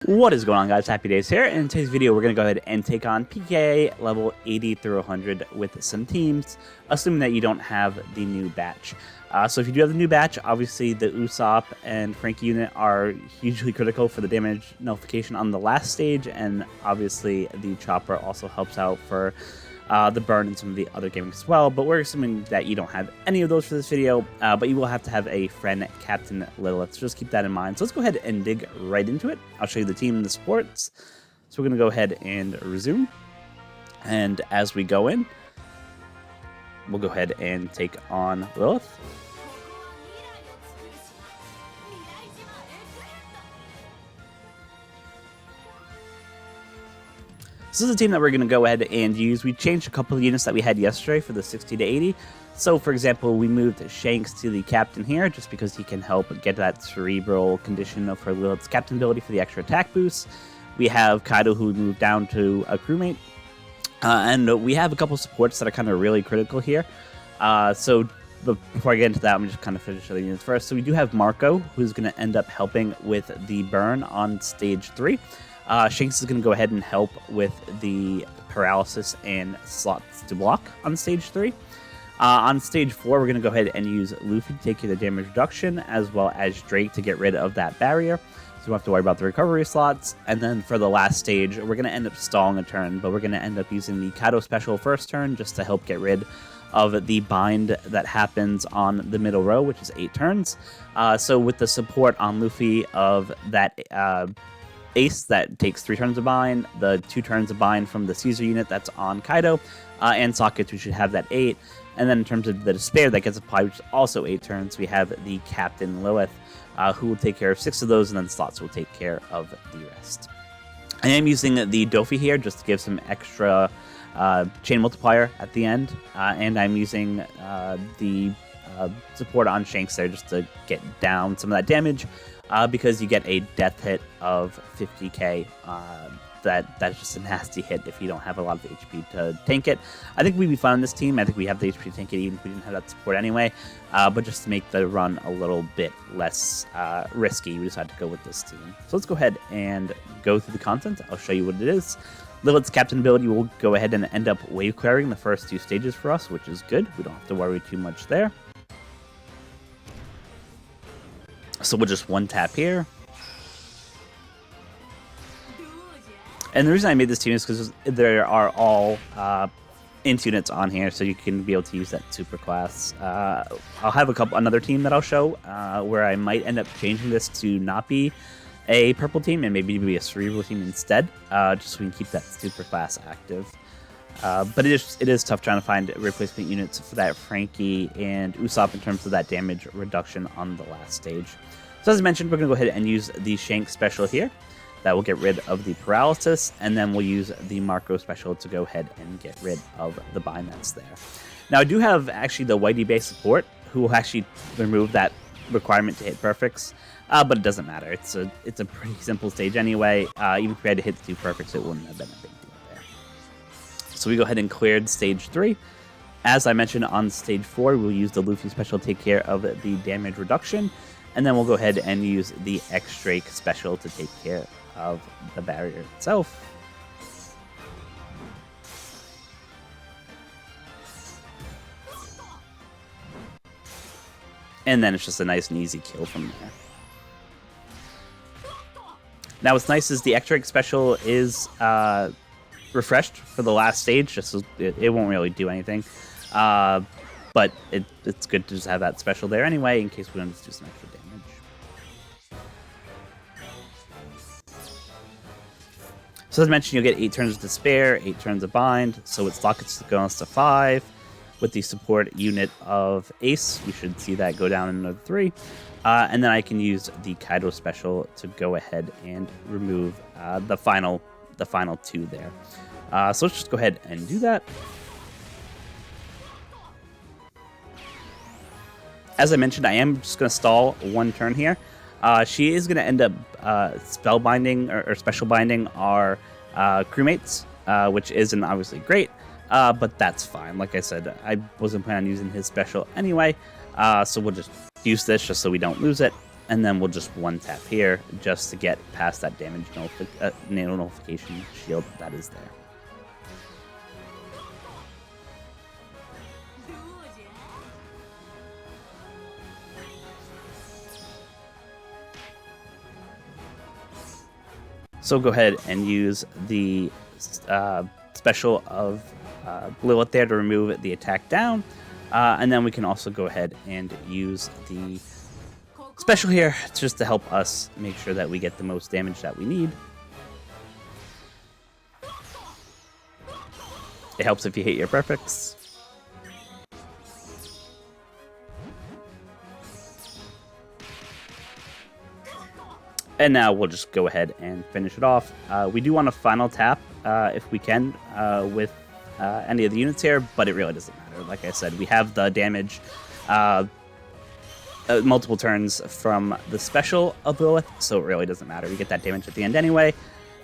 What is going on, guys? HappiDaze here. In today's video, we're going to go ahead and take on PKA level 80 through 100 with some teams, assuming that you don't have the new batch. So if you do have the new batch, obviously the Usopp and Frankie unit are hugely critical for the damage nullification on the last stage, and obviously the Chopper also helps out for the burn and some of the other gaming as well, but we're assuming that you don't have any of those for this video, but you will have to have a friend, Captain Lilith, so just keep that in mind. So let's go ahead and dig right into it. I'll show you the team and the supports. So we're going to go ahead and resume, and as we go in, we'll go ahead and take on Lilith. This is a team that we're going to go ahead and use. We changed a couple of units that we had yesterday for the 60 to 80. So, for example, we moved Shanks to the captain here just because he can help get that cerebral condition of her Lilith's captain ability for the extra attack boost. We have Kaido, who moved down to a crewmate. And we have a couple of supports that are kind of really critical here. So before I get into that, I'm just kind of finish the units first. So we do have Marco, who's going to end up helping with the burn on stage 3. Shanks is going to go ahead and help with the paralysis and slots to block on stage 3. On stage 4, we're going to go ahead and use Luffy to take care of the damage reduction, as well as Drake to get rid of that barrier. So we don't have to worry about the recovery slots. And then for the last stage, we're going to end up stalling a turn, but we're going to end up using the Kaido special first turn just to help get rid of the bind that happens on the middle row, which is 8 turns. So with the support on Luffy of that Ace that takes 3 turns of bind, the 2 turns of bind from the Caesar unit that's on Kaido, and Sockets, we should have that 8. And then in terms of the Despair that gets applied, which is also 8 turns, we have the Captain Lilith, who will take care of 6 of those, and then Slots will take care of the rest. I am using the Dofi here just to give some extra chain multiplier at the end, and I'm using the support on Shanks there just to get down some of that damage. Because you get a death hit of 50k. That's just a nasty hit if you don't have a lot of HP to tank it. I think we'd be fine on this team. I think we have the HP to tank it even if we didn't have that support anyway. But just to make the run a little bit less risky, we decided to go with this team. So let's go ahead and go through the content. I'll show you what it is. Lilith's captain ability will go ahead and end up wave clearing the first 2 stages for us, which is good. We don't have to worry too much there. So we'll just one tap here. And the reason I made this team is because there are all int units on here, so you can be able to use that super class. I'll have another team that I'll show where I might end up changing this to not be a purple team and maybe be a cerebral team instead, just so we can keep that super class active. But it is tough trying to find replacement units for that Frankie and Usopp in terms of that damage reduction on the last stage. So as I mentioned, we're going to go ahead and use the Shank special here. That will get rid of the paralysis, and then we'll use the Marco special to go ahead and get rid of the bind that's there. Now I do have actually the Whitey base support, who will actually remove that requirement to hit perfects, but it doesn't matter. It's a pretty simple stage anyway. Even if we had to hit the 2 perfects, it wouldn't have been a big deal there. So we go ahead and cleared stage 3. As I mentioned on stage 4, we'll use the Luffy special to take care of the damage reduction, and then we'll go ahead and use the X-Drake special to take care of the barrier itself. And then it's just a nice and easy kill from there. Now what's nice is the X-Drake special is refreshed for the last stage, just so it won't really do anything. But it's good to just have that special there anyway, in case we want to do some extra damage. So as I mentioned, you'll get 8 turns of Despair, 8 turns of Bind, so with Sockets goes to 5. With the support unit of Ace, we should see that go down another 3. And then I can use the Kaido special to go ahead and remove the final 2 there. So let's just go ahead and do that. As I mentioned, I am just going to stall 1 turn here. She is going to end up spell binding or special binding our crewmates, which isn't obviously great, but that's fine. Like I said, I wasn't planning on using his special anyway, so we'll just use this just so we don't lose it. And then we'll just one tap here just to get past that damage nano nullification shield that is there. So go ahead and use the special of Lilith there to remove the attack down. And then we can also go ahead and use the special here just to help us make sure that we get the most damage that we need. It helps if you hit your perfects. And now we'll just go ahead and finish it off. We do want a final tap if we can with any of the units here, but it really doesn't matter. Like I said, we have the damage multiple turns from the special of Lilith, so it really doesn't matter. We get that damage at the end anyway,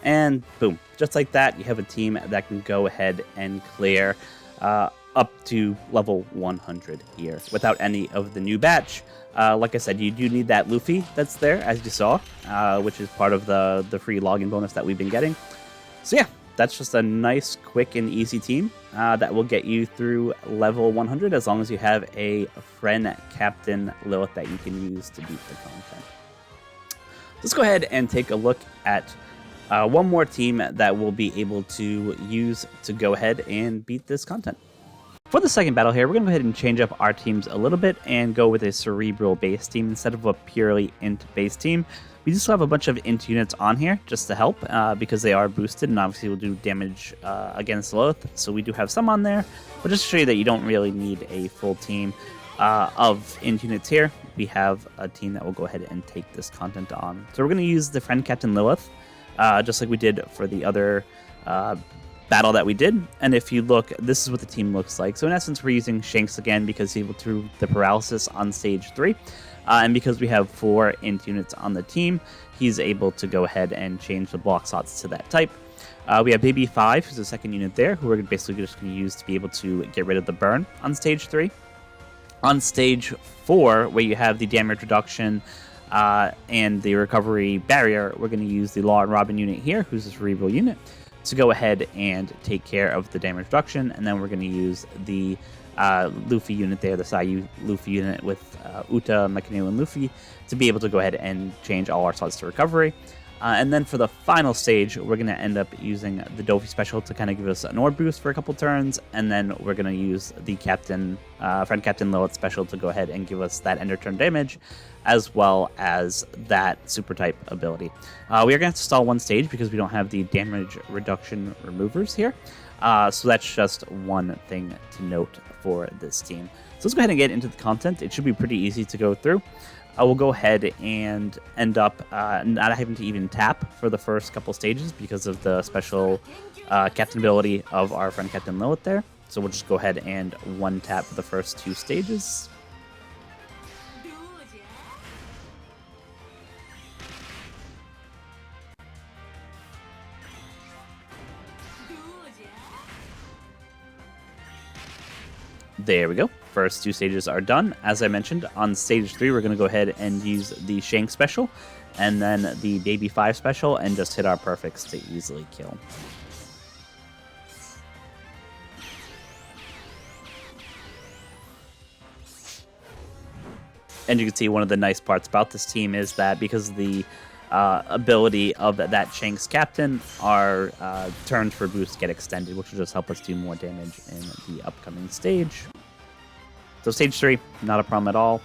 and boom. Just like that, you have a team that can go ahead and clear up to level 100 here without any of the new batch. Like I said, you do need that Luffy that's there, as you saw, which is part of the free login bonus that we've been getting. So yeah, that's just a nice, quick, and easy team that will get you through level 100 as long as you have a friend Captain Lilith that you can use to beat the content. Let's go ahead and take a look at one more team that we'll be able to use to go ahead and beat this content. For the second battle here, we're going to go ahead and change up our teams a little bit and go with a Cerebral base team instead of a purely Int base team. We just have a bunch of Int units on here just to help because they are boosted and obviously will do damage against Lilith. So we do have some on there, but just to show you that you don't really need a full team of Int units here, we have a team that will go ahead and take this content on. So we're going to use the friend Captain Lilith, just like we did for the other battle that we did. And if you look, this is what the team looks like. So in essence, we're using Shanks again because he will through the paralysis on stage 3. And because we have 4 Int units on the team, he's able to go ahead and change the block slots to that type. We have Baby 5, who's the second unit there, who we're basically just going to use to be able to get rid of the burn on stage 3. On stage 4, where you have the damage reduction and the recovery barrier, we're going to use the Law and Robin unit here, who's a Cerebral unit, to go ahead and take care of the damage reduction. And then we're going to use the Luffy unit there, the Sayu Luffy unit with Uta, Mechaneo, and Luffy to be able to go ahead and change all our slots to recovery. And then for the final stage, we're going to end up using the Dofi special to kind of give us an orb boost for a couple turns, and then we're going to use the friend Captain Lilith special to go ahead and give us that ender turn damage, as well as that super type ability. We are going to have to stall one stage because we don't have the damage reduction removers here. So that's just one thing to note for this team. So let's go ahead and get into the content. It should be pretty easy to go through. I will go ahead and end up not having to even tap for the first couple stages because of the special captain ability of our friend Captain Lilith there. So we'll just go ahead and one tap for the first 2 stages. There we go. First 2 stages are done. As I mentioned, on stage 3, we're going to go ahead and use the Shank special, and then the Baby 5 special, and just hit our perfects to easily kill. And you can see one of the nice parts about this team is that because of the ability of that Shank's captain, our turns for boost get extended, which will just help us do more damage in the upcoming stage. So stage 3, not a problem at all.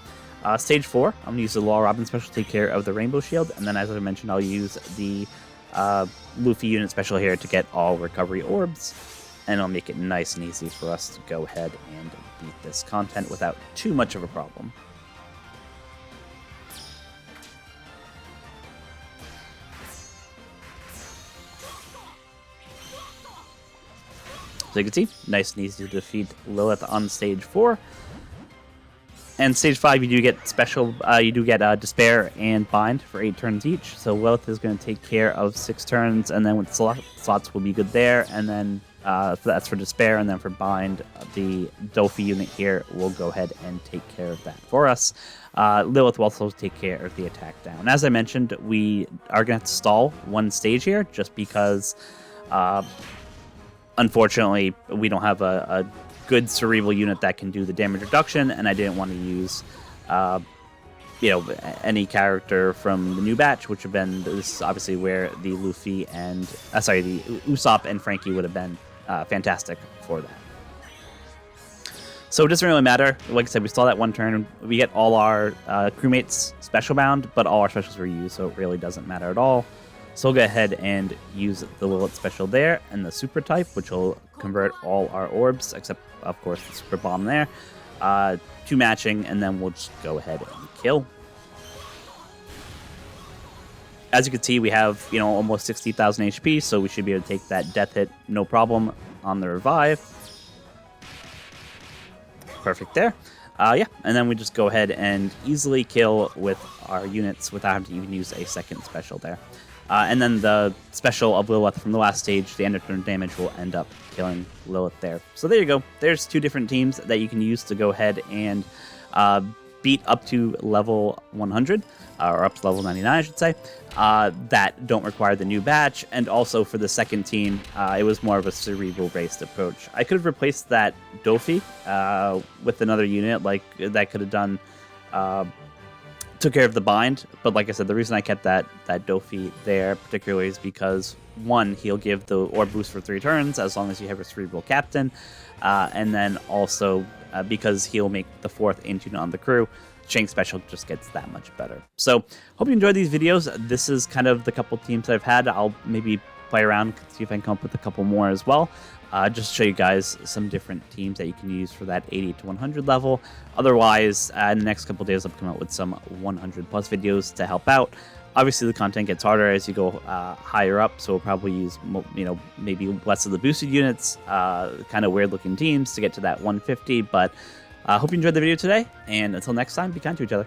Stage 4, I'm going to use the Law Robin special to take care of the Rainbow Shield, and then as I mentioned, I'll use the Luffy unit special here to get all recovery orbs, and it'll make it nice and easy for us to go ahead and beat this content without too much of a problem. So you can see, nice and easy to defeat Lilith on stage 4. And stage 5, you do get special, Despair and Bind for 8 turns each. So Lilith is going to take care of 6 turns, and then with slots will be good there. And then That's for Despair, and then for Bind, the Dofi unit here will go ahead and take care of that for us. Lilith will also take care of the attack down. As I mentioned, we are going to have to stall one stage here, just because, unfortunately, we don't have a good Cerebral unit that can do the damage reduction, and I didn't want to use any character from the new batch, which have been, this is obviously where the Luffy and, the Usopp and Frankie would have been fantastic for that. So it doesn't really matter. Like I said, we saw that one turn. We get all our crewmates special bound, but all our specials were used, so it really doesn't matter at all. So we'll go ahead and use the Lilith special there, and the super type, which will convert all our orbs, except, of course, the super bomb there, to matching, and then we'll just go ahead and kill. As you can see, we have, almost 60,000 HP, so we should be able to take that death hit no problem on the revive. Perfect there. And then we just go ahead and easily kill with our units without having to even use a second special there. And then the special of Lilith from the last stage, the end of turn damage, will end up killing Lilith there. So there you go. There's two different teams that you can use to go ahead and beat up to level 100, or up to level 99, I should say, that don't require the new batch. And also for the second team, it was more of a Cerebral-based approach. I could have replaced that Dofi with another unit, like that could have done, took care of the bind. But like I said, the reason I kept that Dofi there particularly is because, one, he'll give the orb boost for 3 turns as long as you have a Cerebral captain, and then also because he'll make the 4th Int unit on the crew, Shanks special just gets that much better. So hope you enjoyed these videos. This is kind of the couple teams that I've had. I'll maybe play around, see if I can come up with a couple more as well. Just to show you guys some different teams that you can use for that 80 to 100 level. Otherwise, in the next couple days, I'll come out with some 100 plus videos to help out. Obviously, the content gets harder as you go higher up, so we'll probably use, maybe less of the boosted units, kind of weird-looking teams to get to that 150. But I hope you enjoyed the video today, and until next time, be kind to each other.